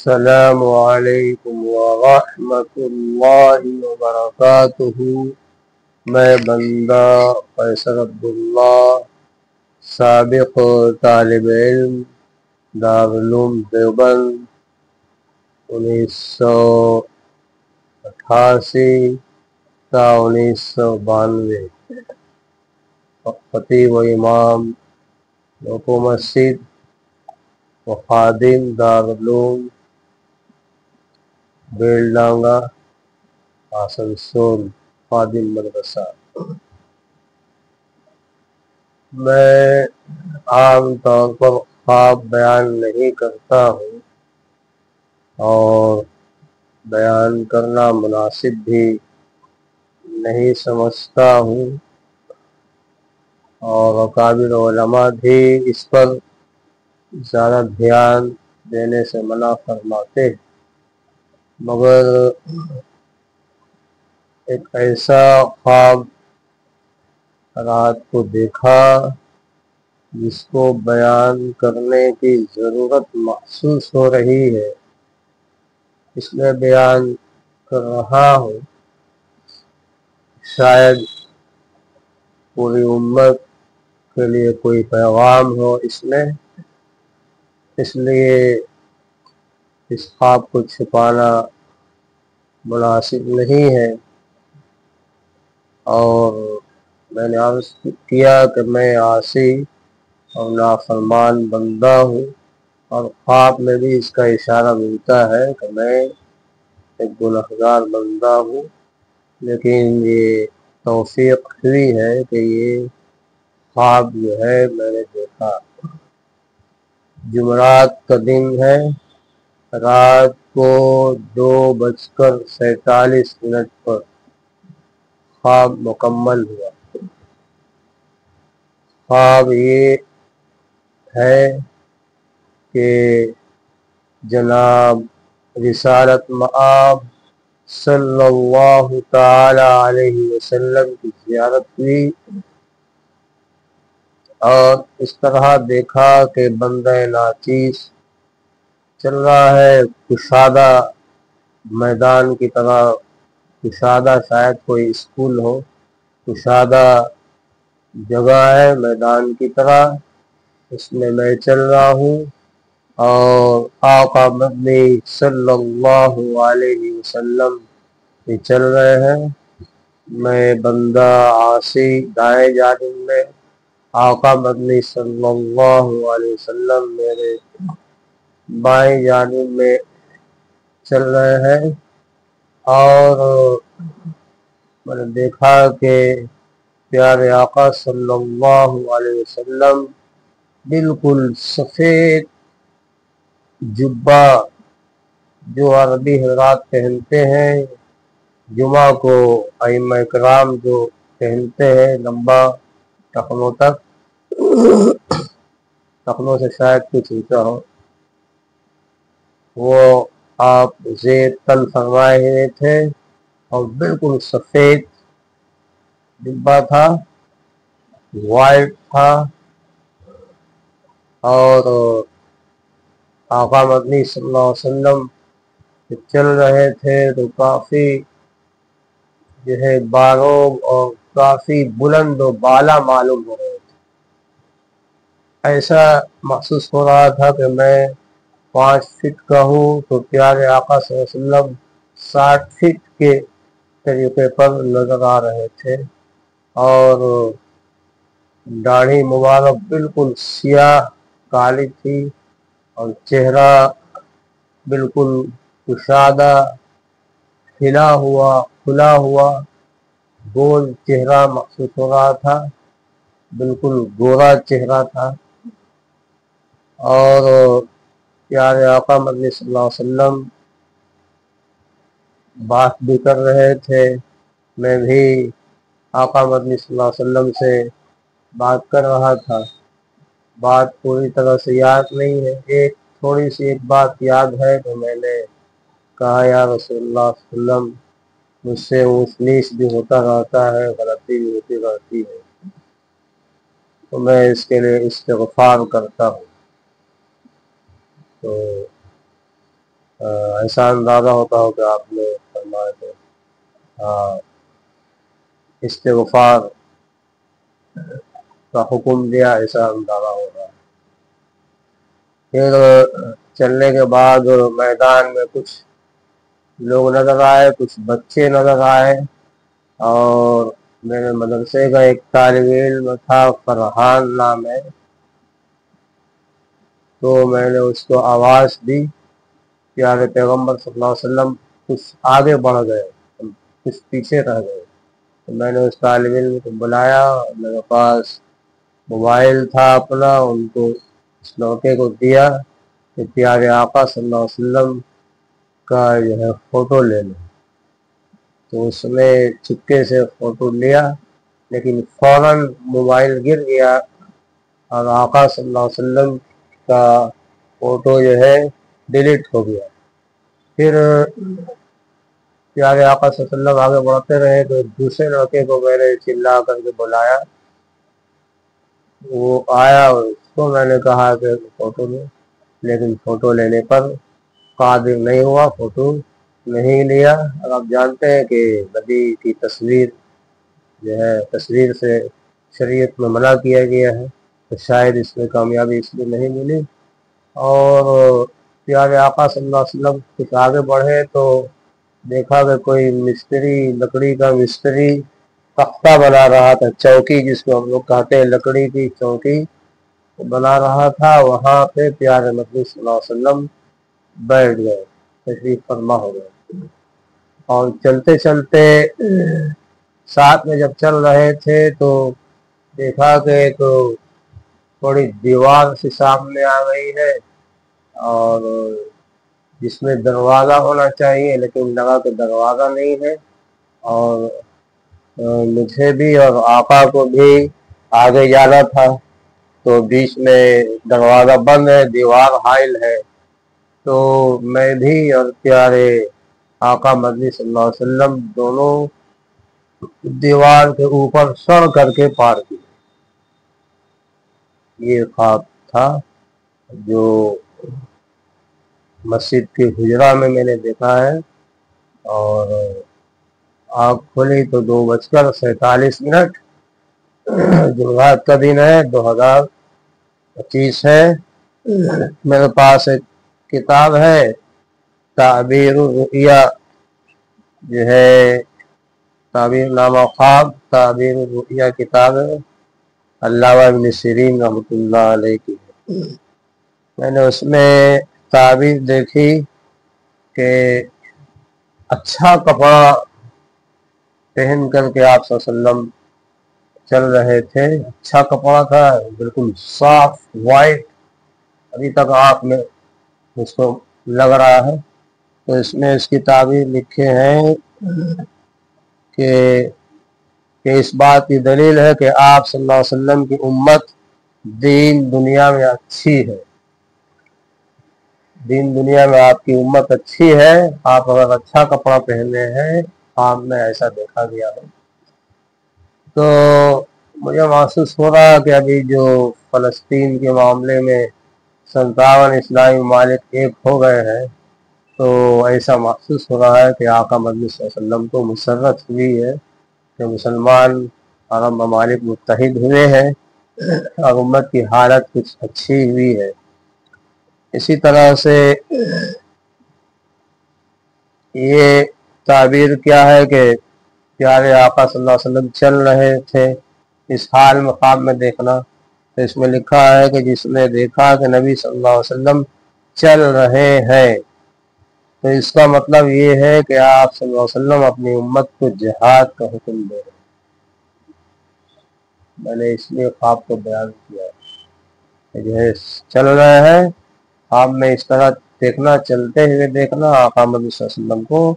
السلام علیکم ورحمۃ اللہ وبرکاتہ۔ میں بندہ فیصل عبداللہ، سابق طالب علم، دارالعلوم دیوبند، 1988 تا 1992، خطیب و امام لوکو مسجد و خادم دارالعلوم بیلڈانگا آسنسول، خادم مدرسہ۔ میں عام طور پر خواب بیان نہیں کرتا ہوں اور بیان کرنا مناسب بھی نہیں سمجھتا ہوں، اور اکابر علماء بھی اس پر زیادہ دھیان دینے سے منع فرماتے ہیں، مگر ایک ایسا خواب رات کو دیکھا جس کو بیان کرنے کی ضرورت محسوس ہو رہی ہے، اس میں بیان کر رہا ہوں۔ شاید پوری امت کے لیے کوئی پیغام ہو اس میں، اس لیے اس خواب کو چھپانا مناسب نہیں ہے۔ اور میں نے عرض کیا کہ میں عاصی اور نافرمان بندہ ہوں، اور خواب میں بھی اس کا اشارہ ملتا ہے کہ میں ایک گنہگار بندہ ہوں، لیکن یہ توفیق ہوئی ہے کہ یہ خواب جو ہے میں نے دیکھا۔ جمعرات کا دن ہے، رات کو 2:47 پر خواب مکمل ہوا۔ خواب یہ ہے کہ جناب رسالت مآب صلی اللہ تعالی علیہ وسلم کی زیارت ہوئی، اور اس طرح دیکھا کہ بندہ ناچیز چل رہا ہے کشادہ میدان کی طرح۔ کشادہ شاید کوئی اسکول ہو، کشادہ جگہ ہے میدان کی طرح، اس میں میں چل رہا ہوں، اور آقا مدنی صلی اللہ علیہ وسلم بھی چل رہے ہیں۔ میں بندہ عاصی دائیں جانب میں، آقا مدنی صلی اللہ علیہ وسلم میرے بائیں جانب میں چل رہے ہیں، اور میں نے دیکھا کہ پیارے آقا صلی اللہ علیہ وسلم بالکل سفید جبہ جو عربی حضرات پہنتے ہیں، جمعہ کو ائمہ کرام جو پہنتے ہیں لمبا ٹخنوں تک، ٹخنوں سے شاید کچھ اونچا ہو، وہ آپ زیر تل فرمائے ہوئے تھے، اور بالکل سفید ڈبہ تھا، وائٹ تھا، اور آقا مدنی صلی اللہ علیہ وسلم چل رہے تھے تو کافی جو ہے باروب اور کافی بلند و بالا معلوم ہو رہے تھے۔ ایسا محسوس ہو رہا تھا کہ میں 5 فٹ کا ہوں تو پیارے آقا صلی اللہ علیہ وسلم 60 فٹ کے طریقے پر نظر آ رہے تھے، اور داڑھی مبارک بالکل سیاہ کالی تھی، اور چہرہ بالکل کشادہ کھلا ہوا گول چہرہ محسوس ہو رہا تھا، بالکل گورا چہرہ تھا، اور پیارے آقا مدنی صلی اللہ علیہ وسلم بات بھی کر رہے تھے۔ میں بھی آقا مدنی صلی اللہ علیہ وسلم سے بات کر رہا تھا۔ بات پوری طرح سے یاد نہیں ہے، ایک تھوڑی سی ایک بات یاد ہے کہ میں نے کہا یا رسول اللہ صلی اللہ علیہ وسلم، مجھ سے اونچ نیچ بھی ہوتا رہتا ہے، غلطی بھی ہوتی رہتی ہے، تو میں اس کے لیے استغفار کرتا ہوں۔ تو ایسا اندازہ ہوتا ہو کہ آپ نے فرمایا کہ استغفار کا حکم دیا، ایسا اندازہ ہو رہا ہے۔ پھر چلنے کے بعد میدان میں کچھ لوگ نظر آئے، کچھ بچے نظر آئے، اور میرے مدرسے کا ایک طالب علم تھا، فرحان نام ہے، تو میں نے اس کو آواز دی، پیارے پیغمبر صلی اللہ علیہ وسلم کچھ آگے بڑھ گئے، کچھ پیچھے رہ گئے۔ تو میں نے اس طالب علم کو بلایا، میرے پاس موبائل تھا اپنا، ان کو اس لڑکے کو دیا کہ پیارے آقا صلی اللہ علیہ وسلم کا جو ہے فوٹو لے لو۔ تو اس نے چپکے سے فوٹو لیا، لیکن فوراً موبائل گر گیا اور آقا صلی اللہ علیہ وسلم کا فوٹو جو ہے ڈیلیٹ ہو گیا۔ پھر پیارے آقا صلی اللہ علیہ وسلم آگے بڑھتے رہے، تو دوسرے لڑکے کو میں نے چلا کر کے بلایا، وہ آیا، اور اس کو میں نے کہا کہ فوٹو لے، لیکن فوٹو لینے پر قادر نہیں ہوا، فوٹو نہیں لیا۔ اور آپ جانتے ہیں کہ نبی کی تصویر جو ہے، تصویر سے شریعت میں منع کیا گیا ہے، تو شاید اس میں کامیابی اس لیے نہیں ملی۔ اور پیارے آقا صلی اللہ علیہ وسلم کچھ آگے بڑھے تو دیکھا کہ کوئی مستری، لکڑی کا مستری تختہ بنا رہا تھا، چوکی جس کو ہم لوگ کہتے ہیں، لکڑی کی چوکی بنا رہا تھا۔ وہاں پہ پیارے نبی صلی اللہ علیہ وسلم بیٹھ گئے، تشریف فرما ہو گئے، اور چلتے چلتے ساتھ میں جب چل رہے تھے تو دیکھا کہ ایک تھوڑی دیوار سے سامنے آ گئی ہے، اور جس میں دروازہ ہونا چاہیے، لیکن لگا کہ دروازہ نہیں ہے، اور مجھے بھی اور آقا کو بھی آگے جانا تھا، تو بیچ میں دروازہ بند ہے، دیوار حائل ہے، تو میں بھی اور پیارے آقا مدنی صلی اللہ علیہ وسلم دونوں دیوار کے اوپر سڑ کر کے پار کیے۔ یہ خواب تھا جو مسجد کے حجرہ میں نے دیکھا ہے، اور آنکھ کھلی تو 2:47 جمعرات کا دن ہے، 2025 ہے۔ میرے پاس ایک کتاب ہے، تعبیر الرؤیا، جو ہے تعبیر نامہ خواب، تعبیر الرؤیا کتاب ہے، علامہ ابن سیرین رحمۃ اللہ علیہ کی۔ میں نے اس میں تعبیر دیکھی کہ اچھا کپڑا پہن کر کے آپ صلی اللہ علیہ وسلم چل رہے تھے، اچھا کپڑا تھا، بالکل صاف وائٹ، ابھی تک آپ میں اس کو لگ رہا ہے۔ تو اس میں اس کی تعبیر لکھے ہیں کہ اس بات کی دلیل ہے کہ آپ صلی اللہ علیہ وسلم کی امت دین دنیا میں اچھی ہے، دین دنیا میں آپ کی امت اچھی ہے، آپ اگر اچھا کپڑا پہنے ہیں، آپ میں ایسا دیکھا گیا ہے۔ تو مجھے محسوس ہو رہا کہ ابھی جو فلسطین کے معاملے میں 57 اسلامی ممالک ایک ہو گئے ہیں، تو ایسا محسوس ہو رہا ہے کہ آقا مدنی صلی اللہ علیہ وسلم کو مسرت ہوئی ہے کہ مسلمان عرب ممالک متحد ہوئے ہیں، اور امت کی حالت کچھ اچھی ہوئی ہے۔ اسی طرح سے یہ تعبیر کیا ہے کہ پیارے آقا صلی اللہ علیہ وسلم چل رہے تھے، اس حال میں خواب میں دیکھنا، تو اس میں لکھا ہے کہ جس نے دیکھا کہ نبی صلی اللہ علیہ وسلم چل رہے ہیں، تو اس کا مطلب یہ ہے کہ آپ صلی اللہ علیہ وسلم اپنی امت کو جہاد کا حکم دے رہے ہیں۔ میں نے اس لیے خواب کو بیان کیا کہ جو ہے چل رہے ہیں، خواب میں اس طرح دیکھنا، چلتے ہوئے دیکھنا آقا مدنی صلی اللہ علیہ وسلم کو،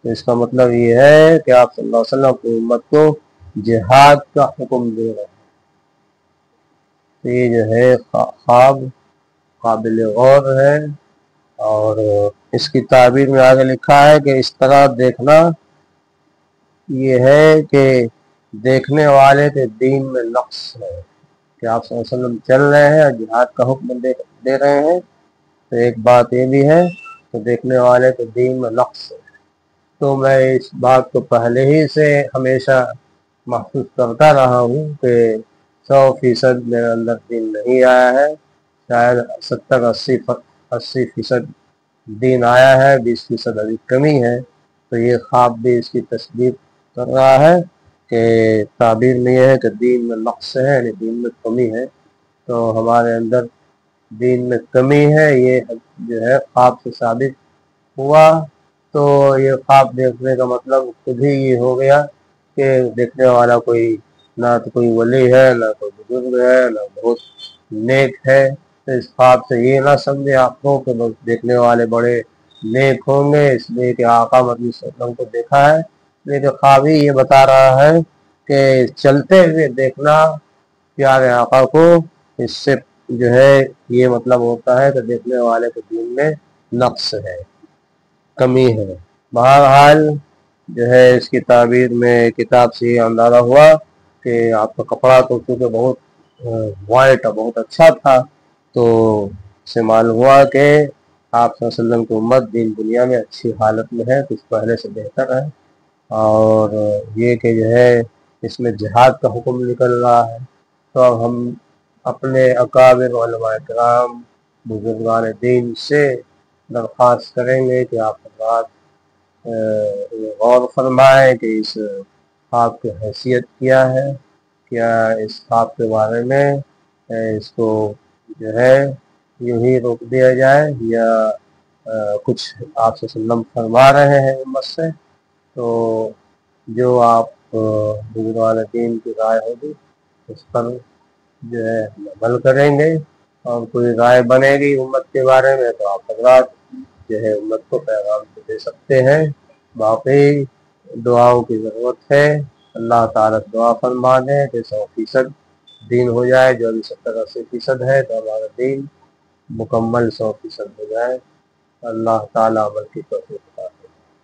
تو اس کا مطلب یہ ہے کہ آپ صلی اللہ علیہ وسلم اپنی امت کو جہاد کا حکم دے رہے ہیں۔ تو یہ جو ہے خواب قابل غور ہے، اور اس کی تعبیر میں آگے لکھا ہے کہ اس طرح دیکھنا یہ ہے کہ دیکھنے والے کے دین میں نقص ہے، کہ آپ صلی اللہ علیہ وسلم چل رہے ہیں اور جہاد کا حکم دے رہے ہیں، تو ایک بات یہ بھی ہے تو دیکھنے والے کے دین میں نقص ہے۔ تو میں اس بات کو پہلے ہی سے ہمیشہ محسوس کرتا رہا ہوں کہ 100% میرے اندر دین نہیں آیا ہے، شاید 70-80% دین آیا ہے، 20% ابھی کمی ہے۔ تو یہ خواب بھی اس کی تصدیق کر رہا ہے کہ تعبیر میں یہ ہے کہ دین میں نقص ہے، یعنی دین میں کمی ہے۔ تو ہمارے اندر دین میں کمی ہے، یہ جو ہے خواب سے ثابت ہوا۔ تو یہ خواب دیکھنے کا مطلب خود ہی یہ ہو گیا کہ دیکھنے والا کوئی نہ تو کوئی ولی ہے، نہ کوئی بزرگ ہے، نہ بہت نیک ہے۔ تو اس خواب سے یہ نہ سمجھے آپ کو کہ بس دیکھنے والے بڑے نیک ہوں گے اس لیے کہ آقا مدنی صلی اللہ علیہ وسلم کو دیکھا ہے، لیکن خواب ہی یہ بتا رہا ہے کہ چلتے ہوئے دیکھنا پیارے آقا کو، اس سے جو ہے یہ مطلب ہوتا ہے کہ دیکھنے والے کے دین میں نقص ہے، کمی ہے۔ بہرحال جو ہے اس کی تعبیر میں کتاب سے یہ اندازہ ہوا کہ آپ کا کپڑا تو چونکہ بہت وائٹ اور بہت اچھا تھا، تو اس سے معلوم ہوا کہ آپ صلی اللہ علیہ وسلم کی امت دین دنیا میں اچھی حالت میں ہے، کچھ پہلے سے بہتر ہے۔ اور یہ کہ جو ہے اس میں جہاد کا حکم نکل رہا ہے۔ تو اب ہم اپنے اکابر علماء کرام بزرگان دین سے درخواست کریں گے کہ آپ حضرات غور فرمائیں کہ اس خواب کی حیثیت کیا ہے، کیا اس خواب کے بارے میں اس کو جو ہے یوں ہی روک دیا جائے یا کچھ آپ سے وسلم فرما رہے ہیں امت سے۔ تو جو آپ بزرگان دین کی رائے ہوگی اس پر جو ہے عمل کریں گے، اور کوئی رائے بنے گی امت کے بارے میں تو آپ حضرات جو ہے امت کو پیغام دے سکتے ہیں۔ باقی دعاؤں کی ضرورت ہے، اللہ تعالیٰ دعا فرما دیں کہ 100% دین ہو جائے، جو ابھی 70-80% ہے تو ہمارا دین مکمل 100% ہو جائے۔ اللہ تعالیٰ عمل کی توفیق